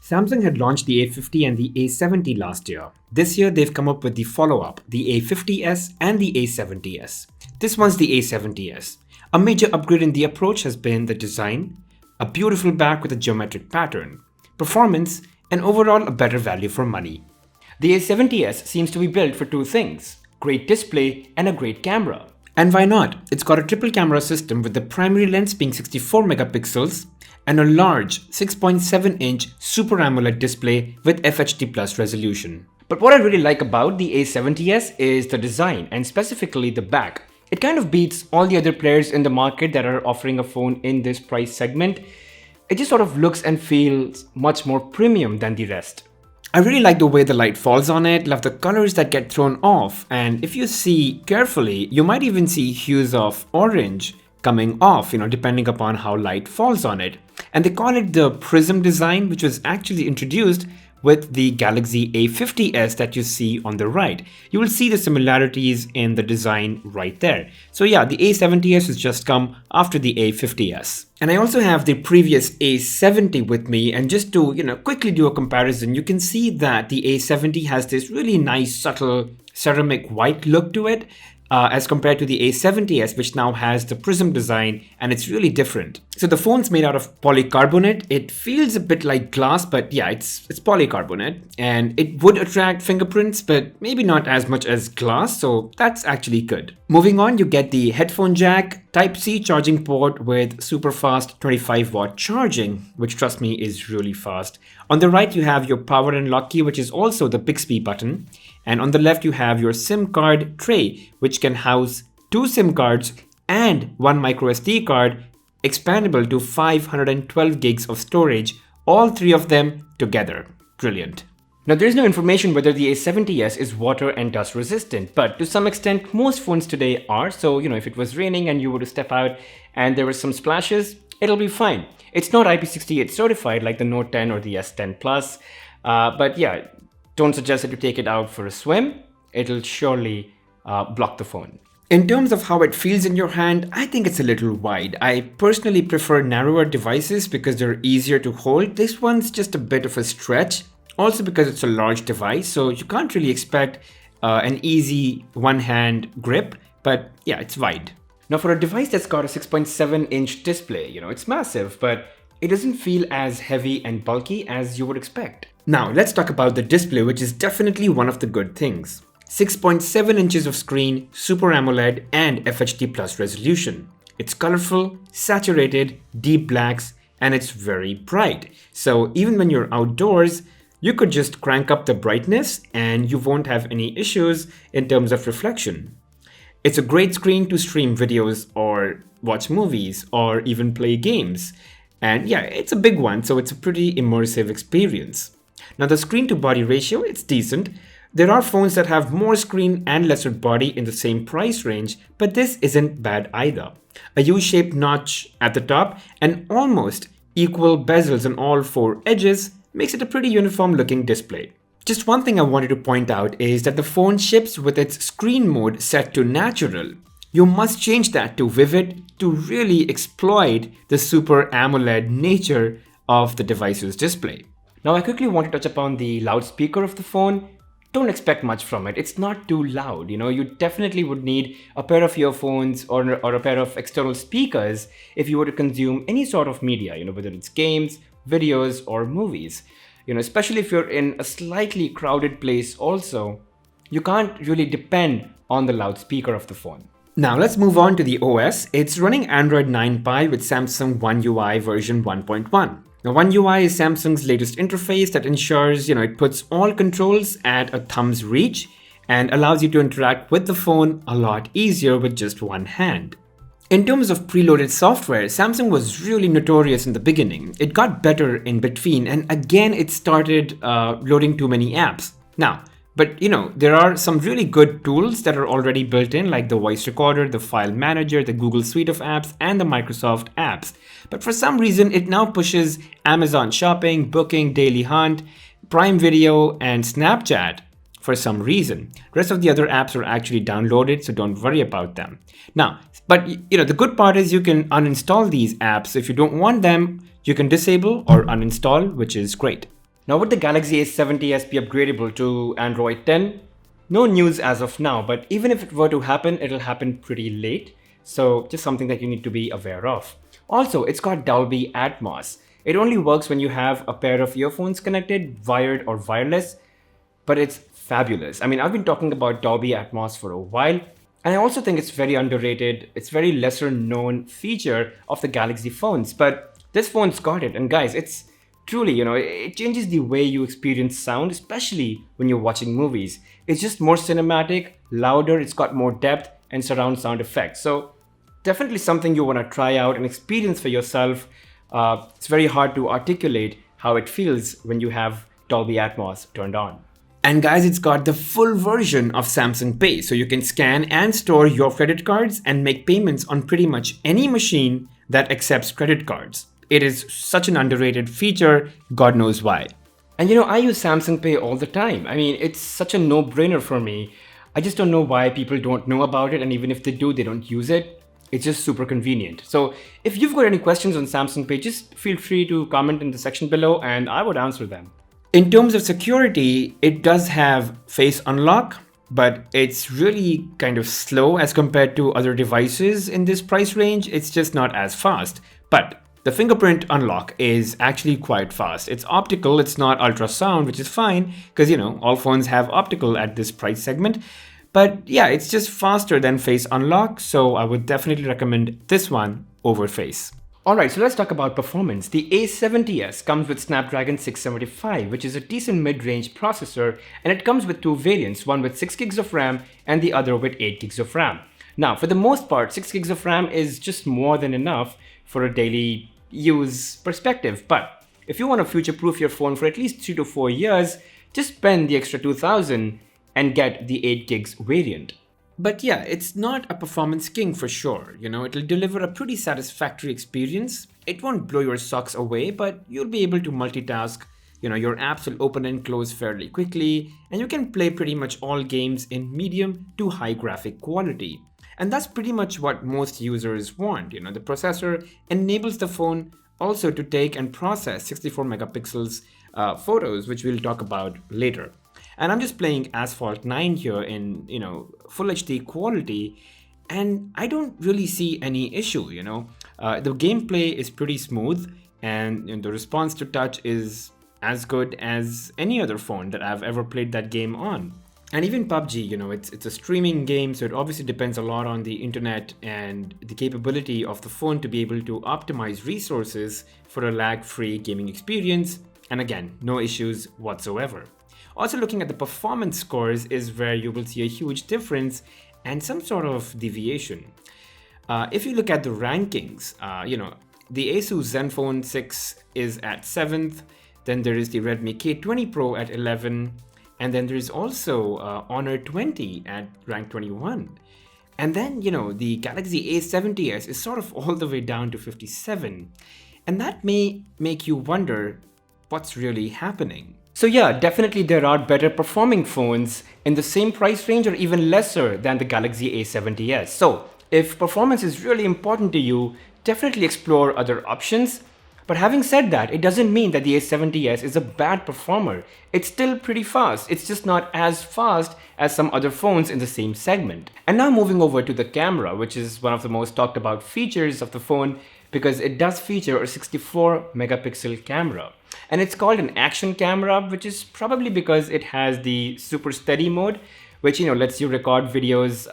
Samsung had launched the A50 and the A70 last year. This year, they've come up with the follow-up, the A50s and the A70s. This one's the A70s. A major upgrade in the approach has been the design, a beautiful back with a geometric pattern, performance, and overall a better value for money. The A70s seems to be built for two things: great display and a great camera. And why not? It's got a triple camera system with the primary lens being 64 megapixels and a large 6.7-inch Super AMOLED display with FHD Plus resolution. But what I really like about the A70s is the design, and specifically the back. It kind of beats all the other players in the market that are offering a phone in this price segment. It just sort of looks and feels much more premium than the rest. I really like the way the light falls on it, love the colors that get thrown off, and if you see carefully, you might even see hues of orange coming off, depending upon how light falls on it. And they call it the prism design, which was actually introduced with the Galaxy A50s that you see on the right. You will see the similarities in the design right there. So yeah, the A70s has just come after the A50s. And I also have the previous A70 with me, and just to quickly do a comparison, you can see that the A70 has this really nice subtle ceramic white look to it, as compared to the A70s, which now has the prism design, and it's really different. So the phone's made out of polycarbonate. It feels a bit like glass, but yeah, it's polycarbonate, and it would attract fingerprints, but maybe not as much as glass, so that's actually good. Moving on, you get the headphone jack, Type-C charging port with super fast 25-watt charging, which, trust me, is really fast. On the right, you have your power and lock key, which is also the Bixby button. And on the left, you have your SIM card tray, which can house 2 SIM cards and 1 microSD card, expandable to 512 gigs of storage, all 3 of them together. Brilliant. Now, there is no information whether the A70s is water and dust resistant, but to some extent, most phones today are. So, if it was raining and you were to step out and there were some splashes, it'll be fine. It's not IP68 certified like the Note 10 or the S10 Plus, but yeah, don't suggest that you take it out for a swim. It'll surely block the phone. In terms of how it feels in your hand, I think it's a little wide. I personally prefer narrower devices because they're easier to hold. This one's just a bit of a stretch. Also because it's a large device, so you can't really expect an easy one-hand grip, but yeah, it's wide. Now for a device that's got a 6.7-inch display, it's massive, but it doesn't feel as heavy and bulky as you would expect. Now let's talk about the display, which is definitely one of the good things. 6.7 inches of screen, Super AMOLED, and FHD Plus resolution. It's colorful, saturated, deep blacks, and it's very bright. So even when you're outdoors, you could just crank up the brightness and you won't have any issues in terms of reflection. It's a great screen to stream videos or watch movies or even play games. And yeah, it's a big one, so it's a pretty immersive experience. Now the screen to body ratio, it's decent. There are phones that have more screen and lesser body in the same price range, but this isn't bad either. A U-shaped notch at the top and almost equal bezels on all 4 edges makes it a pretty uniform looking display. Just one thing I wanted to point out is that the phone ships with its screen mode set to natural. You must change that to vivid to really exploit the Super AMOLED nature of the device's display. Now I quickly want to touch upon the loudspeaker of the phone. Don't expect much from it. It's not too loud. You definitely would need a pair of earphones or a pair of external speakers if you were to consume any sort of media, whether it's games, videos, or movies. Especially if you're in a slightly crowded place also, you can't really depend on the loudspeaker of the phone. Now let's move on to the OS. It's running Android 9 Pie with Samsung One UI version 1.1. Now One UI is Samsung's latest interface that ensures, it puts all controls at a thumb's reach and allows you to interact with the phone a lot easier with just one hand. In terms of preloaded software, Samsung was really notorious in the beginning. It got better in between, and again it started loading too many apps. But there are some really good tools that are already built in, like the voice recorder, the file manager, the Google suite of apps, and the Microsoft apps. But for some reason, it now pushes Amazon Shopping, Booking, Daily Hunt, Prime Video, and Snapchat for some reason. The rest of the other apps are actually downloaded, so don't worry about them. But the good part is you can uninstall these apps. If you don't want them, you can disable or uninstall, which is great. Now, would the Galaxy A70s be upgradable to Android 10? No news as of now, but even if it were to happen, it'll happen pretty late. So just something that you need to be aware of. Also, it's got Dolby Atmos. It only works when you have a pair of earphones connected, wired or wireless, but it's fabulous. I mean, I've been talking about Dolby Atmos for a while, and I also think it's very underrated. It's very lesser known feature of the Galaxy phones, but this phone's got it. And guys, it's truly, it changes the way you experience sound, especially when you're watching movies. It's just more cinematic, louder, it's got more depth and surround sound effects. So definitely something you want to try out and experience for yourself. It's very hard to articulate how it feels when you have Dolby Atmos turned on. And guys, it's got the full version of Samsung Pay, so you can scan and store your credit cards and make payments on pretty much any machine that accepts credit cards. It is such an underrated feature, God knows why. And I use Samsung Pay all the time. I mean, it's such a no-brainer for me. I just don't know why people don't know about it, and even if they do, they don't use it. It's just super convenient. So if you've got any questions on Samsung Pay, just feel free to comment in the section below and I would answer them. In terms of security, it does have face unlock, but it's really kind of slow as compared to other devices in this price range. It's just not as fast. But the fingerprint unlock is actually quite fast. It's optical, it's not ultrasound, which is fine because, all phones have optical at this price segment. But yeah, it's just faster than face unlock, so I would definitely recommend this one over face. Alright, so let's talk about performance. The A70s comes with Snapdragon 675, which is a decent mid-range processor, and it comes with two variants, one with 6 gigs of RAM and the other with 8 gigs of RAM. Now, for the most part, 6 gigs of RAM is just more than enough for a daily use perspective, but if you want to future-proof your phone for at least 3 to 4 years, just spend the extra $2,000 and get the 8 gigs variant. But yeah, it's not a performance king for sure. It'll deliver a pretty satisfactory experience. It won't blow your socks away, but you'll be able to multitask. Your apps will open and close fairly quickly, and you can play pretty much all games in medium to high graphic quality. And that's pretty much what most users want. The processor enables the phone also to take and process 64 megapixels photos, which we'll talk about later. And I'm just playing Asphalt 9 here in, full HD quality, and I don't really see any issue, The gameplay is pretty smooth, and the response to touch is as good as any other phone that I've ever played that game on. And even PUBG, it's a streaming game, so it obviously depends a lot on the internet and the capability of the phone to be able to optimize resources for a lag-free gaming experience. And again, no issues whatsoever. Also, looking at the performance scores is where you will see a huge difference and some sort of deviation. If you look at the rankings, the Asus Zenfone 6 is at 7th, then there is the Redmi K20 Pro at 11, and then there is also Honor 20 at rank 21. And then, the Galaxy A70s is sort of all the way down to 57. And that may make you wonder what's really happening. So yeah, definitely there are better performing phones in the same price range or even lesser than the Galaxy A70s. So if performance is really important to you, definitely explore other options. But having said that, it doesn't mean that the A70s is a bad performer. It's still pretty fast. It's just not as fast as some other phones in the same segment. And now moving over to the camera, which is one of the most talked about features of the phone because it does feature a 64 megapixel camera. And it's called an action camera, which is probably because it has the super steady mode, which lets you record videos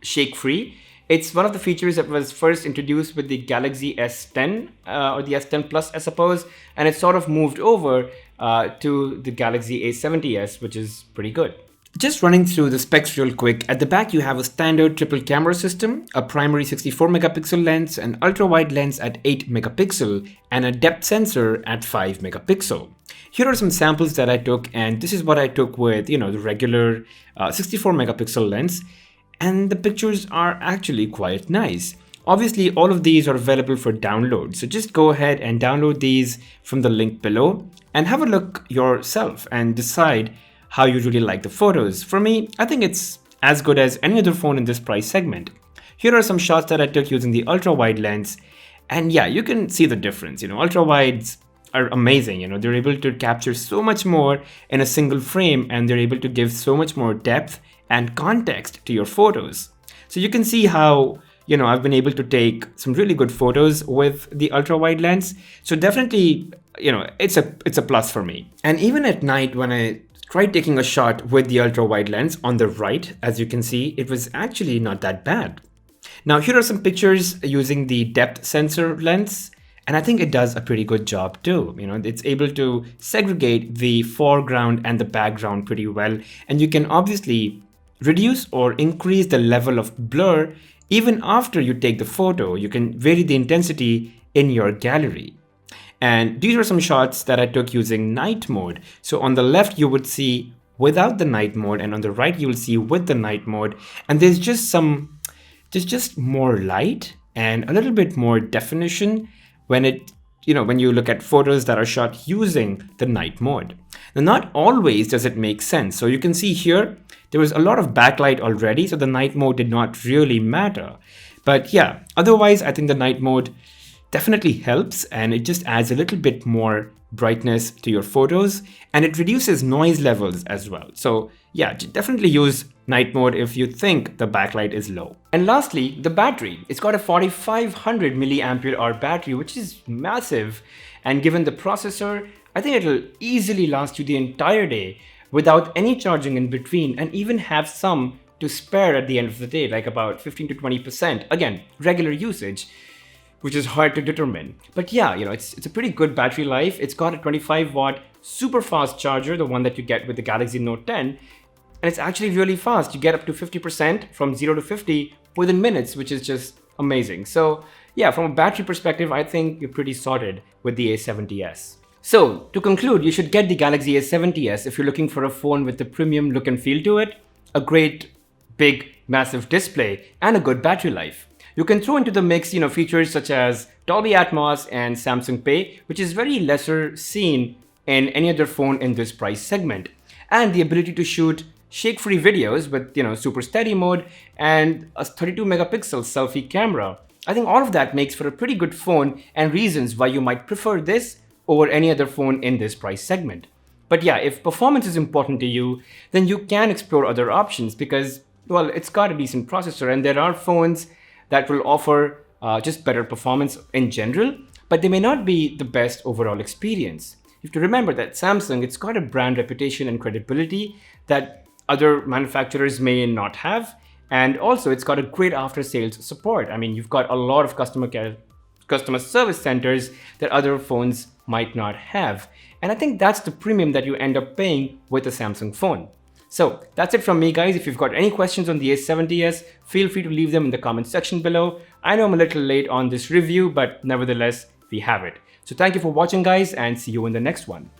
shake-free. It's one of the features that was first introduced with the Galaxy S10 or the S10 Plus, I suppose, and it sort of moved over to the Galaxy A70s, which is pretty good. Just running through the specs real quick, at the back you have a standard triple camera system, a primary 64 megapixel lens, an ultra-wide lens at 8 megapixel, and a depth sensor at 5 megapixel. Here are some samples that I took, and this is what I took with, the regular 64 megapixel lens, and the pictures are actually quite nice. Obviously, all of these are available for download, so just go ahead and download these from the link below and have a look yourself and decide how you really like the photos. For me, I think it's as good as any other phone in this price segment. Here are some shots that I took using the ultra-wide lens, and yeah, you can see the difference. Ultra-wides are amazing. You know, they're able to capture so much more in a single frame, and they're able to give so much more depth and context to your photos. So you can see how, you know, I've been able to take some really good photos with the ultra wide lens. So definitely, you know, it's a plus for me. And even at night, when I tried taking a shot with the ultra wide lens on the right, as you can see, it was actually not that bad. Now here are some pictures using the depth sensor lens, and I think it does a pretty good job too. You know, it's able to segregate the foreground and the background pretty well, and you can obviously reduce or increase the level of blur even after you take the photo. You can vary the intensity in your gallery. And these are some shots that I took using night mode. So on the left, you would see without the night mode, and on the right, you will see with the night mode. And there's just more light and a little bit more definition when you look at photos that are shot using the night mode. Now, not always does it make sense. So you can see here, there was a lot of backlight already, so the night mode did not really matter. But yeah, otherwise, I think the night mode definitely helps, and it just adds a little bit more brightness to your photos, and it reduces noise levels as well. So yeah, definitely use night mode if you think the backlight is low. And lastly, the battery. It's got a 4500 milliampere hour battery, which is massive. And given the processor, I think it'll easily last you the entire day without any charging in between, and even have some to spare at the end of the day, like about 15 to 20%. Again, regular usage, which is hard to determine. But yeah, you know, it's a pretty good battery life. It's got a 25-watt super fast charger, the one that you get with the Galaxy Note 10. And it's actually really fast. You get up to 50% from 0 to 50 within minutes, which is just amazing. So yeah, from a battery perspective, I think you're pretty sorted with the A70s. So to conclude, you should get the Galaxy A70s if you're looking for a phone with the premium look and feel to it, a great, big, massive display, and a good battery life. You can throw into the mix, you know, features such as Dolby Atmos and Samsung Pay, which is very lesser seen in any other phone in this price segment, and the ability to shoot shake-free videos with, you know, super steady mode and a 32-megapixel selfie camera. I think all of that makes for a pretty good phone, and reasons why you might prefer this over any other phone in this price segment. But yeah, if performance is important to you, then you can explore other options because, well, it's got a decent processor, and there are phones that will offer just better performance in general, but they may not be the best overall experience. You have to remember that Samsung, it's got a brand reputation and credibility that other manufacturers may not have, and also it's got a great after-sales support. I mean, you've got a lot of customer service centers that other phones might not have, and I think that's the premium that you end up paying with a Samsung phone. So that's it from me, guys. If you've got any questions on the A70s, feel free to leave them in the comment section below. I know I'm a little late on this review, but nevertheless, we have it. So thank you for watching, guys, and see you in the next one.